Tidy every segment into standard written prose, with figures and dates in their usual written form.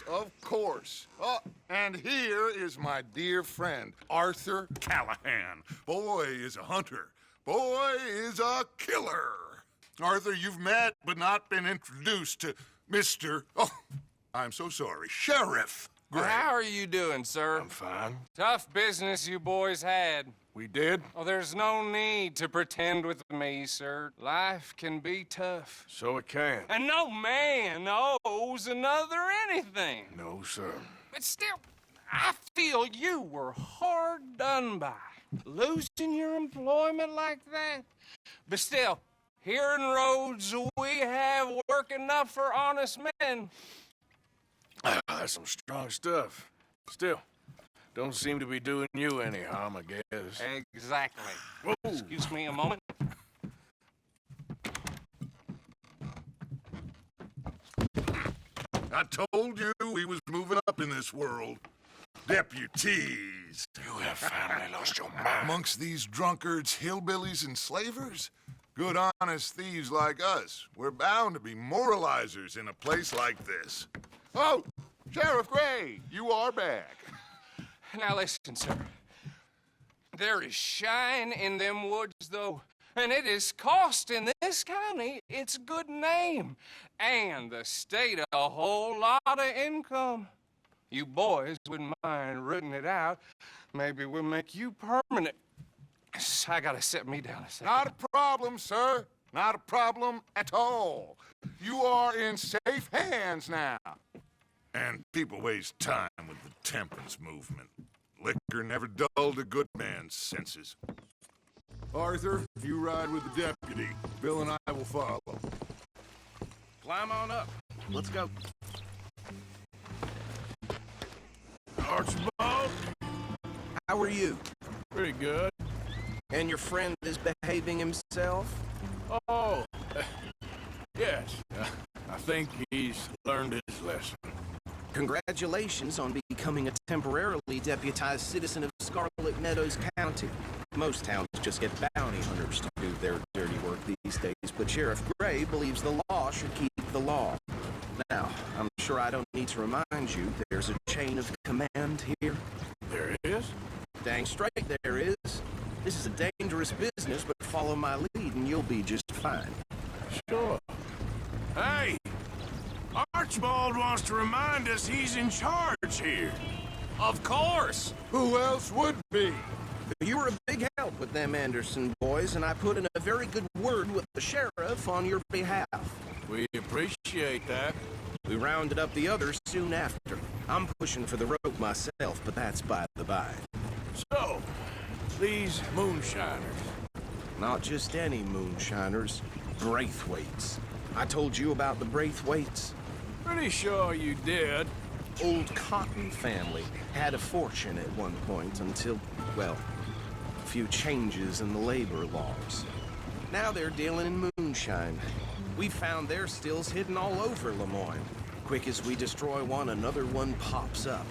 of course. Oh, and here is my dear friend, Arthur Callahan. Boy is a hunter. Boy is a killer. Arthur, you've met but not been introduced to Mr. Oh, I'm so sorry, Sheriff Gray. How are you doing, sir? I'm fine. Tough business you boys had. We did? Oh, there's no need to pretend with me, sir. Life can be tough. So it can. And no man owes another anything. No, sir. But still, I feel you were hard done by. Losing your employment like that. But still, here in Rhodes, we have work enough for honest men. That's some strong stuff. Still, don't seem to be doing you any harm, I guess. Exactly. Whoa. Excuse me a moment. I told you we was moving up in this world. Deputies. You have finally lost your mind. Amongst these drunkards, hillbillies, and slavers? Good honest thieves like us. We're bound to be moralizers in a place like this. Oh, Sheriff Gray, you are back. Now listen, sir. There is shine in them woods, though, and it is costing this county its good name, and the state a whole lot of income. You boys wouldn't mind rooting it out. Maybe we'll make you permanent. I gotta sit me down a second. Not a problem, sir. Not a problem at all. You are in safe hands now. And people waste time with the temperance movement. Liquor never dulled a good man's senses. Arthur, you ride with the deputy. Bill and I will follow. Climb on up. Let's go. Archibald? How are you? Pretty good. And your friend is behaving himself? Oh, yes. I think he's learned his lesson. Congratulations on becoming a temporarily deputized citizen of Scarlet Meadows County. Most towns just get bounty hunters to do their dirty work these days, but Sheriff Gray believes the law should keep the law. Now, I'm sure I don't need to remind you there's a chain of command here. There is? Dang straight there is. This is a dangerous business, but follow my lead and you'll be just fine. Sure. Hey! Archibald wants to remind us he's in charge here. Of course! Who else would be? You were a big help with them Anderson boys, and I put in a very good word with the sheriff on your behalf. We appreciate that. We rounded up the others soon after. I'm pushing for the rope myself, but that's by the by. So, these moonshiners. Not just any moonshiners, Braithwaites. I told you about the Braithwaites. Pretty sure you did. Old Cotton family had a fortune at one point until, well, a few changes in the labor laws. Now they're dealing in moonshine. We found their stills hidden all over Lemoyne. Quick as we destroy one, another one pops up.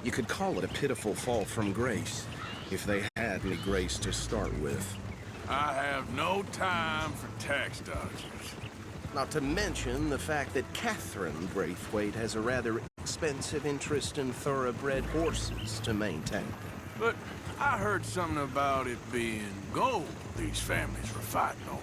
You could call it a pitiful fall from grace, if they had any grace to start with. I have no time for tax dodgers. Not to mention the fact that Catherine Braithwaite has a rather expensive interest in thoroughbred horses to maintain. But I heard something about it being gold these families were fighting over.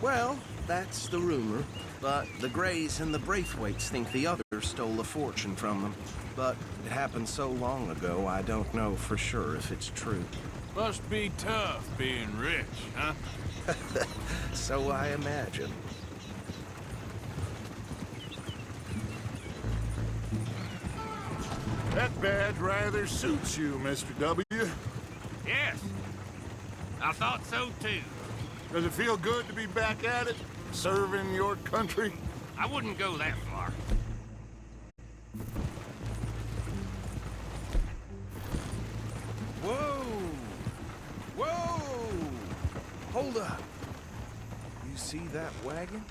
Well, that's the rumor. But the Grays and the Braithwaites think the other stole a fortune from them. But it happened so long ago, I don't know for sure if it's true. Must be tough being rich, huh? So I imagine. That badge rather suits you, Mr. W. Yes, I thought so too. Does it feel good to be back at it? Serving your country? I wouldn't go that far. Whoa! Whoa! Hold up. You see that wagon?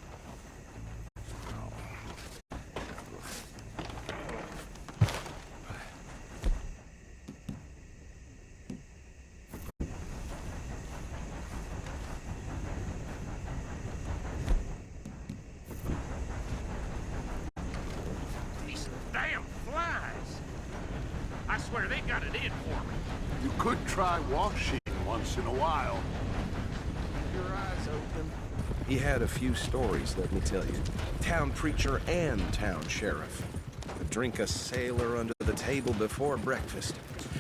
These damn swear they got it in for me. You could try washing once in a while. Your eyes open. He had a few stories, let me tell you. Town preacher and town sheriff. Could drink a sailor under the table before breakfast.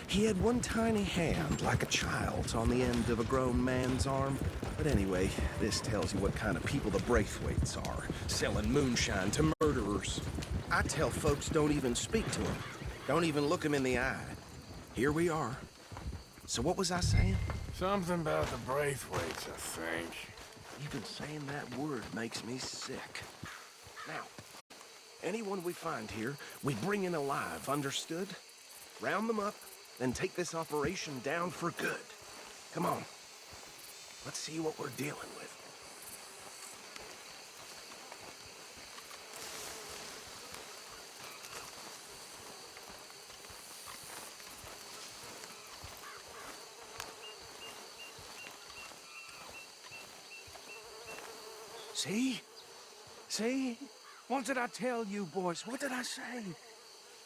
He had one tiny hand, like a child's, on the end of a grown man's arm. But anyway, this tells you what kind of people the Braithwaites are. Selling moonshine to murderers. I tell folks don't even speak to them. Don't even look them in the eye. Here we are. So what was I saying? Something about the Braithwaites, I think. Even saying that word makes me sick. Now, anyone we find here, we bring in alive, understood? Round them up, then take this operation down for good. Come on. Let's see what we're dealing with. See? See? What did I tell you, boys? What did I say?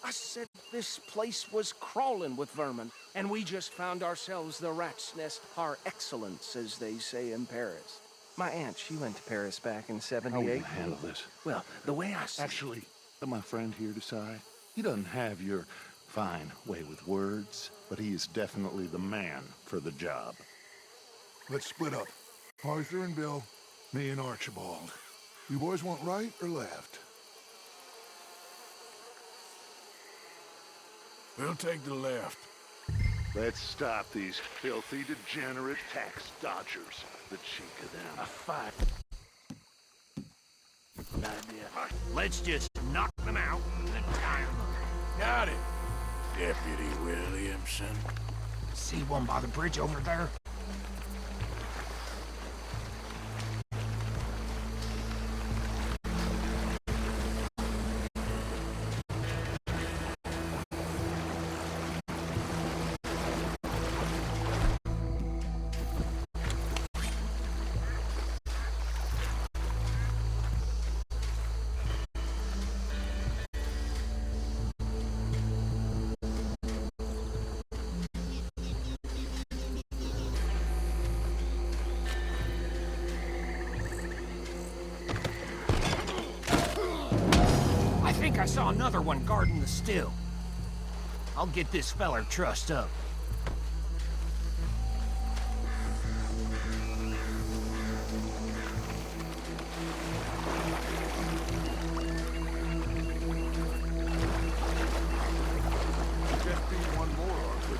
I said this place was crawling with vermin, and we just found ourselves the rat's nest par excellence, as they say in Paris. My aunt, she went to Paris back in '78. How will you handle this? Well, the way I see Actually, let my friend here decide. He doesn't have your fine way with words, but he is definitely the man for the job. Let's split up. Arthur and Bill, me and Archibald. You boys want right or left? We'll take the left. Let's stop these filthy, degenerate tax dodgers. The cheek of them. Fine. Good idea. Let's just knock them out and tie them up. Got it, Deputy Williamson. See one by the bridge over there? I think I saw another one guarding the still. I'll get this feller trussed up. Just be one more, Arthur.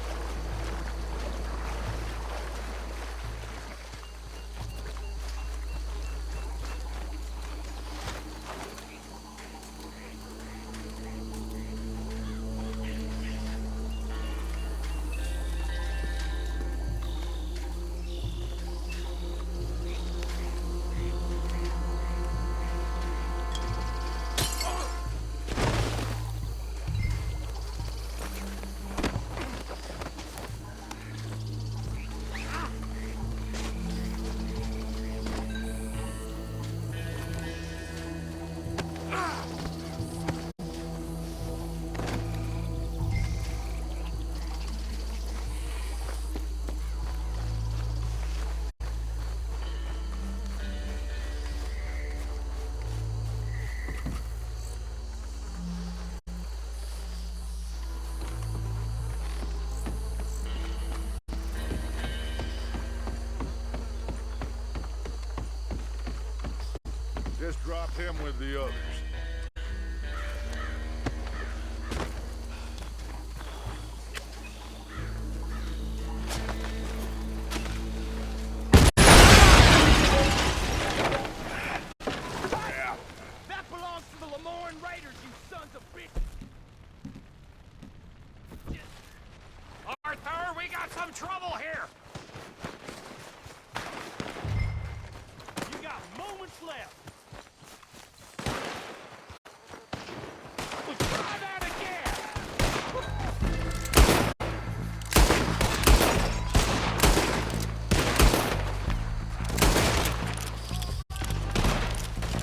Just drop him with the others. That belongs to the Lemoyne Raiders, you sons of bitches! Arthur, we got some trouble here! You got moments left! Try that again!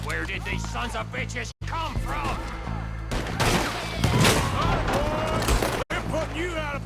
Where did these sons of bitches come from? We're putting you out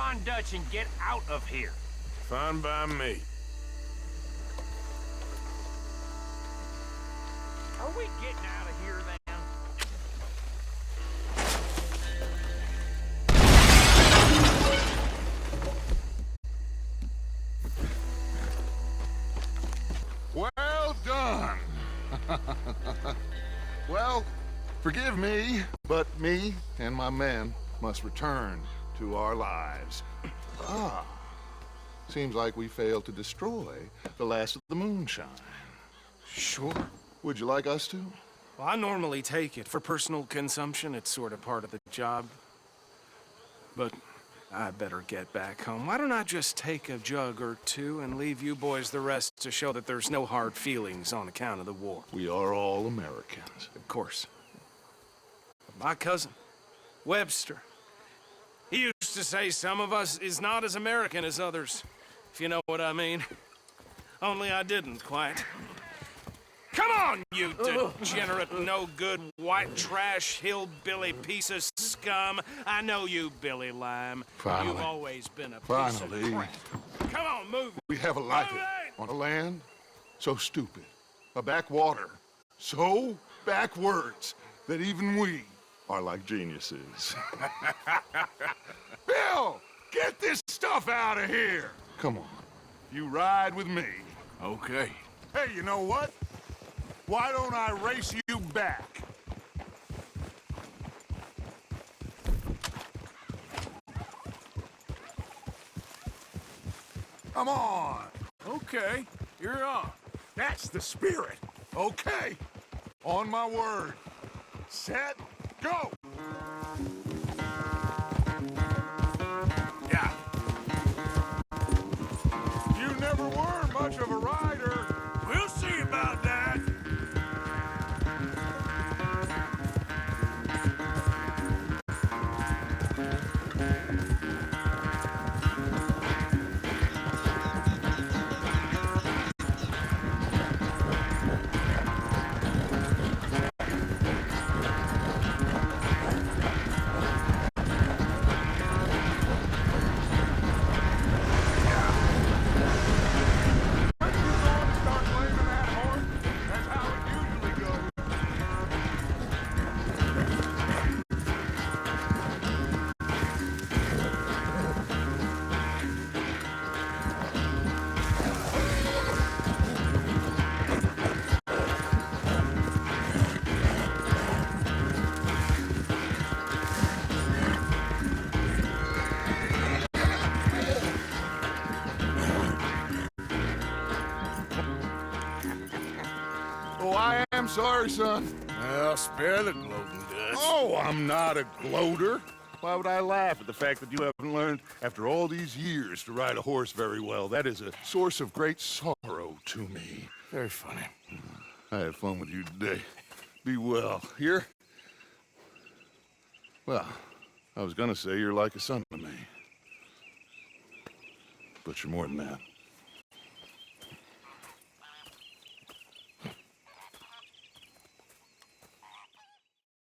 on Dutch and get out of here. Fine by me. Are we getting out of here then? Well done. Well, forgive me, but me and my men must return to our lives. Seems like we failed to destroy the last of the moonshine. Sure. Would you like us to? Well, I normally take it. For personal consumption, it's sort of part of the job. But I better get back home. Why don't I just take a jug or two and leave you boys the rest to show that there's no hard feelings on account of the war? We are all Americans. Of course. My cousin, Webster, he used to say some of us is not as American as others, if you know what I mean. Only I didn't quite. Come on, you degenerate, no-good, white trash, hillbilly piece of scum. I know you, Billy Lime. Finally. You've always been a piece Finally. of crap. Come on, move it. We have a life Move it! on a land so stupid, a backwater so backwards that even we are like geniuses. Bill, get this stuff out of here. Come on, you ride with me. Okay. Hey, you know what? Why don't I race you back? Come on. Okay, you're on. That's the spirit. Okay. On my word. Set, go. Yeah. You never were much of a rider. We'll see about that. Oh, I am sorry, son. Well, spare the gloating, Dutch. Oh, I'm not a gloater. Why would I laugh at the fact that you haven't learned, after all these years, to ride a horse very well? That is a source of great sorrow to me. Very funny. I had fun with you today. Be well. Here? Well, I was gonna say you're like a son to me. But you're more than that.